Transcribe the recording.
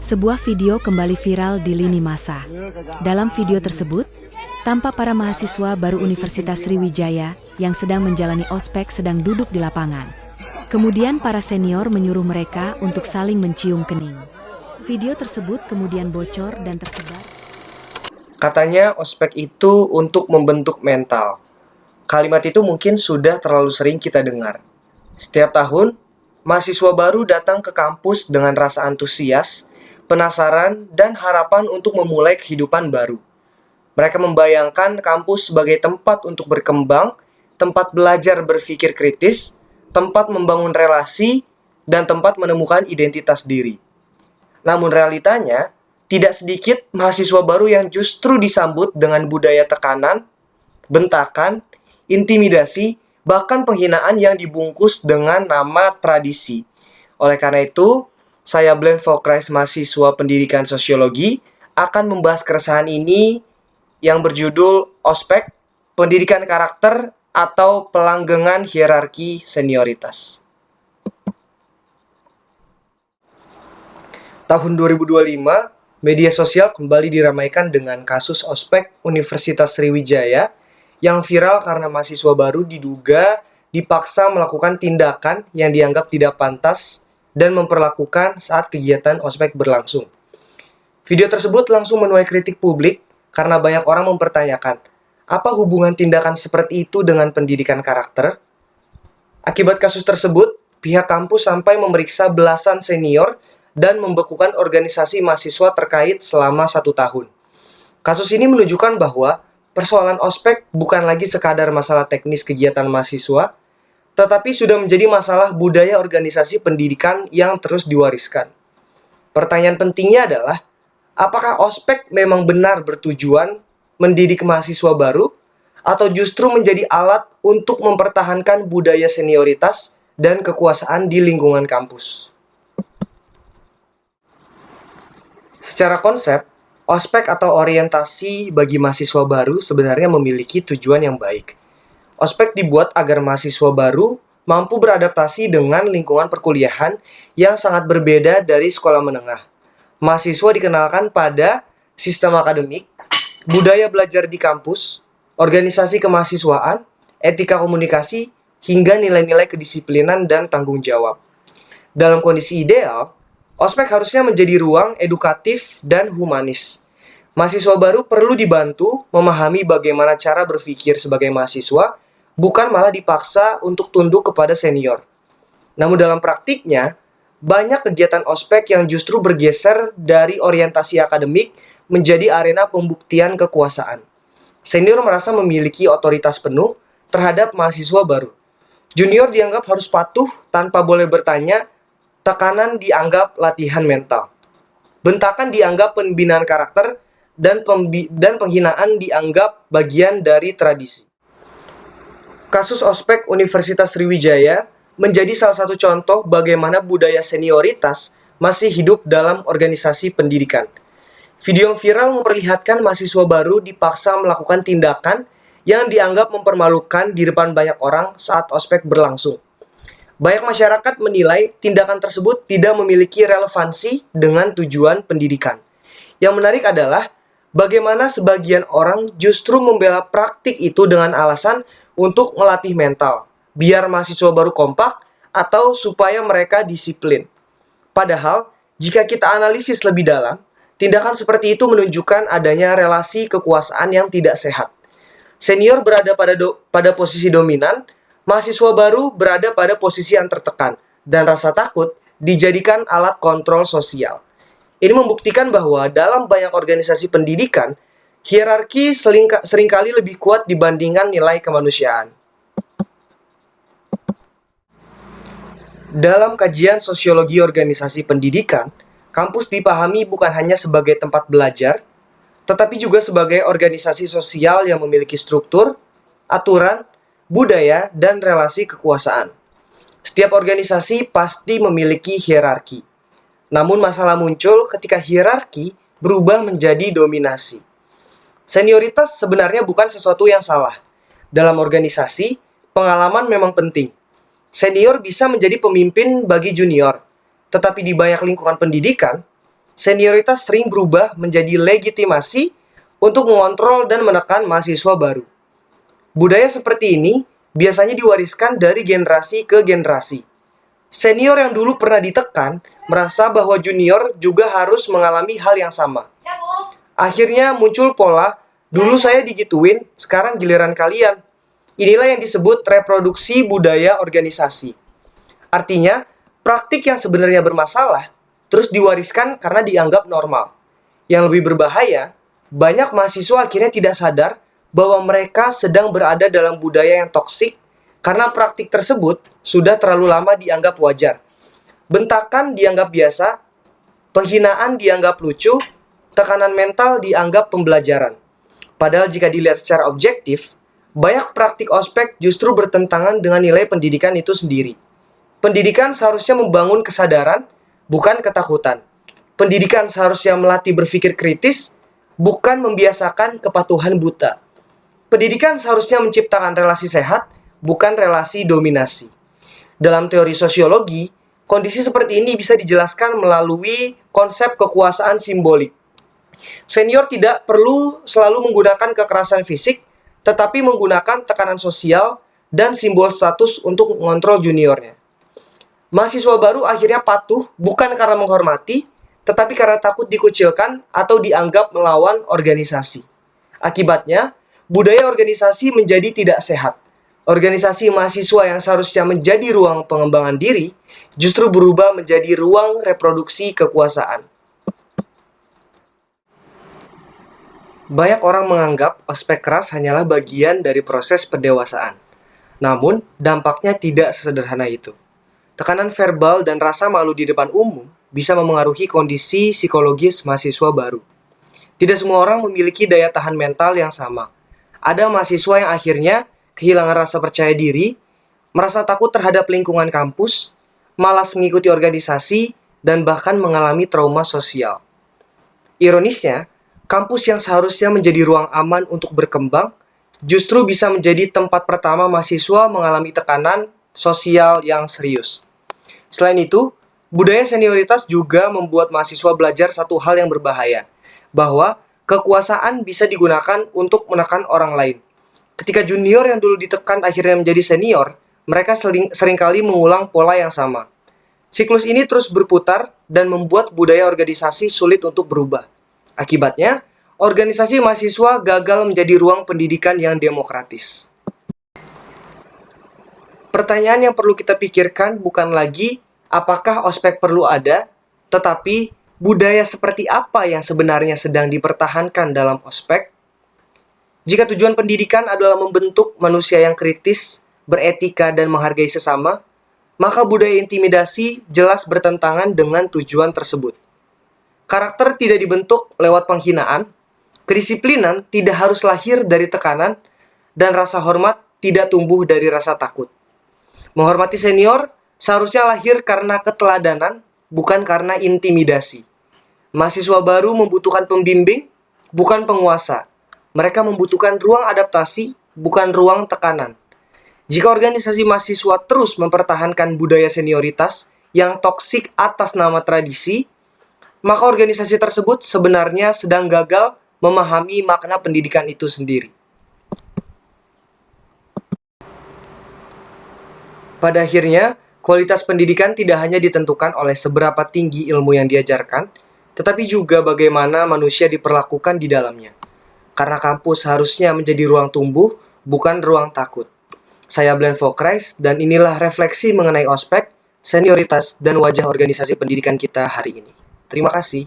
Sebuah video kembali viral di lini massa. Dalam video tersebut, tampak para mahasiswa baru Universitas Sriwijaya yang sedang menjalani ospek sedang duduk di lapangan. Kemudian para senior menyuruh mereka untuk saling mencium kening. Video tersebut kemudian bocor dan tersebar. Katanya ospek itu untuk membentuk mental. Kalimat itu mungkin sudah terlalu sering kita dengar. Setiap tahun, mahasiswa baru datang ke kampus dengan rasa antusias, penasaran, dan harapan untuk memulai kehidupan baru. Mereka membayangkan kampus sebagai tempat untuk berkembang, tempat belajar berpikir kritis, tempat membangun relasi, dan tempat menemukan identitas diri. Namun realitanya, tidak sedikit mahasiswa baru yang justru disambut dengan budaya tekanan, bentakan, intimidasi, bahkan penghinaan yang dibungkus dengan nama tradisi. Oleh karena itu, saya Blend Fokrais mahasiswa pendidikan sosiologi akan membahas keresahan ini yang berjudul Ospek, Pendidikan Karakter atau Pelanggengan Hierarki Senioritas. Tahun 2025, media sosial kembali diramaikan dengan kasus ospek Universitas Sriwijaya yang viral karena mahasiswa baru diduga dipaksa melakukan tindakan yang dianggap tidak pantas dan memperlakukan saat kegiatan ospek berlangsung. Video tersebut langsung menuai kritik publik karena banyak orang mempertanyakan, apa hubungan tindakan seperti itu dengan pendidikan karakter? Akibat kasus tersebut, pihak kampus sampai memeriksa belasan senior dan membekukan organisasi mahasiswa terkait selama 1 tahun. Kasus ini menunjukkan bahwa persoalan ospek bukan lagi sekadar masalah teknis kegiatan mahasiswa, tetapi sudah menjadi masalah budaya organisasi pendidikan yang terus diwariskan. Pertanyaan pentingnya adalah, apakah ospek memang benar bertujuan mendidik mahasiswa baru, atau justru menjadi alat untuk mempertahankan budaya senioritas dan kekuasaan di lingkungan kampus? Secara konsep, ospek atau orientasi bagi mahasiswa baru sebenarnya memiliki tujuan yang baik. Ospek dibuat agar mahasiswa baru mampu beradaptasi dengan lingkungan perkuliahan yang sangat berbeda dari sekolah menengah. Mahasiswa dikenalkan pada sistem akademik, budaya belajar di kampus, organisasi kemahasiswaan, etika komunikasi, hingga nilai-nilai kedisiplinan dan tanggung jawab. Dalam kondisi ideal, ospek harusnya menjadi ruang edukatif dan humanis. Mahasiswa baru perlu dibantu memahami bagaimana cara berpikir sebagai mahasiswa, bukan malah dipaksa untuk tunduk kepada senior. Namun dalam praktiknya, banyak kegiatan ospek yang justru bergeser dari orientasi akademik menjadi arena pembuktian kekuasaan. Senior merasa memiliki otoritas penuh terhadap mahasiswa baru. Junior dianggap harus patuh tanpa boleh bertanya, tekanan dianggap latihan mental. Bentakan dianggap pembinaan karakter, dan penghinaan dianggap bagian dari tradisi. Kasus ospek Universitas Sriwijaya menjadi salah satu contoh bagaimana budaya senioritas masih hidup dalam organisasi pendidikan. Video yang viral memperlihatkan mahasiswa baru dipaksa melakukan tindakan yang dianggap mempermalukan di depan banyak orang saat ospek berlangsung. Banyak masyarakat menilai tindakan tersebut tidak memiliki relevansi dengan tujuan pendidikan. Yang menarik adalah bagaimana sebagian orang justru membela praktik itu dengan alasan untuk melatih mental, biar mahasiswa baru kompak atau supaya mereka disiplin. Padahal, jika kita analisis lebih dalam, tindakan seperti itu menunjukkan adanya relasi kekuasaan yang tidak sehat. Senior berada pada posisi dominan, mahasiswa baru berada pada posisi yang tertekan, dan rasa takut dijadikan alat kontrol sosial. Ini membuktikan bahwa dalam banyak organisasi pendidikan, hierarki seringkali lebih kuat dibandingkan nilai kemanusiaan. Dalam kajian sosiologi organisasi pendidikan, kampus dipahami bukan hanya sebagai tempat belajar, tetapi juga sebagai organisasi sosial yang memiliki struktur, aturan, budaya, dan relasi kekuasaan. Setiap organisasi pasti memiliki hierarki. Namun masalah muncul ketika hierarki berubah menjadi dominasi. Senioritas sebenarnya bukan sesuatu yang salah. Dalam organisasi, pengalaman memang penting. Senior bisa menjadi pemimpin bagi junior, tetapi di banyak lingkungan pendidikan, senioritas sering berubah menjadi legitimasi untuk mengontrol dan menekan mahasiswa baru. Budaya seperti ini biasanya diwariskan dari generasi ke generasi. Senior yang dulu pernah ditekan merasa bahwa junior juga harus mengalami hal yang sama. Akhirnya muncul pola, dulu saya digituin, sekarang giliran kalian. Inilah yang disebut reproduksi budaya organisasi. Artinya, praktik yang sebenarnya bermasalah terus diwariskan karena dianggap normal. Yang lebih berbahaya, banyak mahasiswa akhirnya tidak sadar bahwa mereka sedang berada dalam budaya yang toksik karena praktik tersebut sudah terlalu lama dianggap wajar. Bentakan dianggap biasa, penghinaan dianggap lucu, tekanan mental dianggap pembelajaran. Padahal jika dilihat secara objektif, banyak praktik ospek justru bertentangan dengan nilai pendidikan itu sendiri. Pendidikan seharusnya membangun kesadaran, bukan ketakutan. Pendidikan seharusnya melatih berpikir kritis, bukan membiasakan kepatuhan buta. Pendidikan seharusnya menciptakan relasi sehat, bukan relasi dominasi. Dalam teori sosiologi, kondisi seperti ini bisa dijelaskan melalui konsep kekuasaan simbolik. Senior tidak perlu selalu menggunakan kekerasan fisik, tetapi menggunakan tekanan sosial dan simbol status untuk mengontrol juniornya. Mahasiswa baru akhirnya patuh bukan karena menghormati, tetapi karena takut dikucilkan atau dianggap melawan organisasi. Akibatnya, budaya organisasi menjadi tidak sehat. Organisasi mahasiswa yang seharusnya menjadi ruang pengembangan diri, justru berubah menjadi ruang reproduksi kekuasaan. Banyak orang menganggap ospek keras hanyalah bagian dari proses pendewasaan. Namun, dampaknya tidak sesederhana itu. Tekanan verbal dan rasa malu di depan umum bisa memengaruhi kondisi psikologis mahasiswa baru. Tidak semua orang memiliki daya tahan mental yang sama. Ada mahasiswa yang akhirnya kehilangan rasa percaya diri, merasa takut terhadap lingkungan kampus, malas mengikuti organisasi, dan bahkan mengalami trauma sosial. Ironisnya, kampus yang seharusnya menjadi ruang aman untuk berkembang, justru bisa menjadi tempat pertama mahasiswa mengalami tekanan sosial yang serius. Selain itu, budaya senioritas juga membuat mahasiswa belajar satu hal yang berbahaya, bahwa kekuasaan bisa digunakan untuk menekan orang lain. Ketika junior yang dulu ditekan akhirnya menjadi senior, mereka seringkali mengulang pola yang sama. Siklus ini terus berputar dan membuat budaya organisasi sulit untuk berubah. Akibatnya, organisasi mahasiswa gagal menjadi ruang pendidikan yang demokratis. Pertanyaan yang perlu kita pikirkan bukan lagi apakah ospek perlu ada, tetapi budaya seperti apa yang sebenarnya sedang dipertahankan dalam ospek. Jika tujuan pendidikan adalah membentuk manusia yang kritis, beretika, dan menghargai sesama, maka budaya intimidasi jelas bertentangan dengan tujuan tersebut. Karakter tidak dibentuk lewat penghinaan, kedisiplinan tidak harus lahir dari tekanan, dan rasa hormat tidak tumbuh dari rasa takut. Menghormati senior seharusnya lahir karena keteladanan, bukan karena intimidasi. Mahasiswa baru membutuhkan pembimbing, bukan penguasa. Mereka membutuhkan ruang adaptasi, bukan ruang tekanan. Jika organisasi mahasiswa terus mempertahankan budaya senioritas yang toksik atas nama tradisi, maka organisasi tersebut sebenarnya sedang gagal memahami makna pendidikan itu sendiri. Pada akhirnya, kualitas pendidikan tidak hanya ditentukan oleh seberapa tinggi ilmu yang diajarkan, tetapi juga bagaimana manusia diperlakukan di dalamnya. Karena kampus harusnya menjadi ruang tumbuh, bukan ruang takut. Saya Bland Fokreis, dan inilah refleksi mengenai ospek, senioritas, dan wajah organisasi pendidikan kita hari ini. Terima kasih.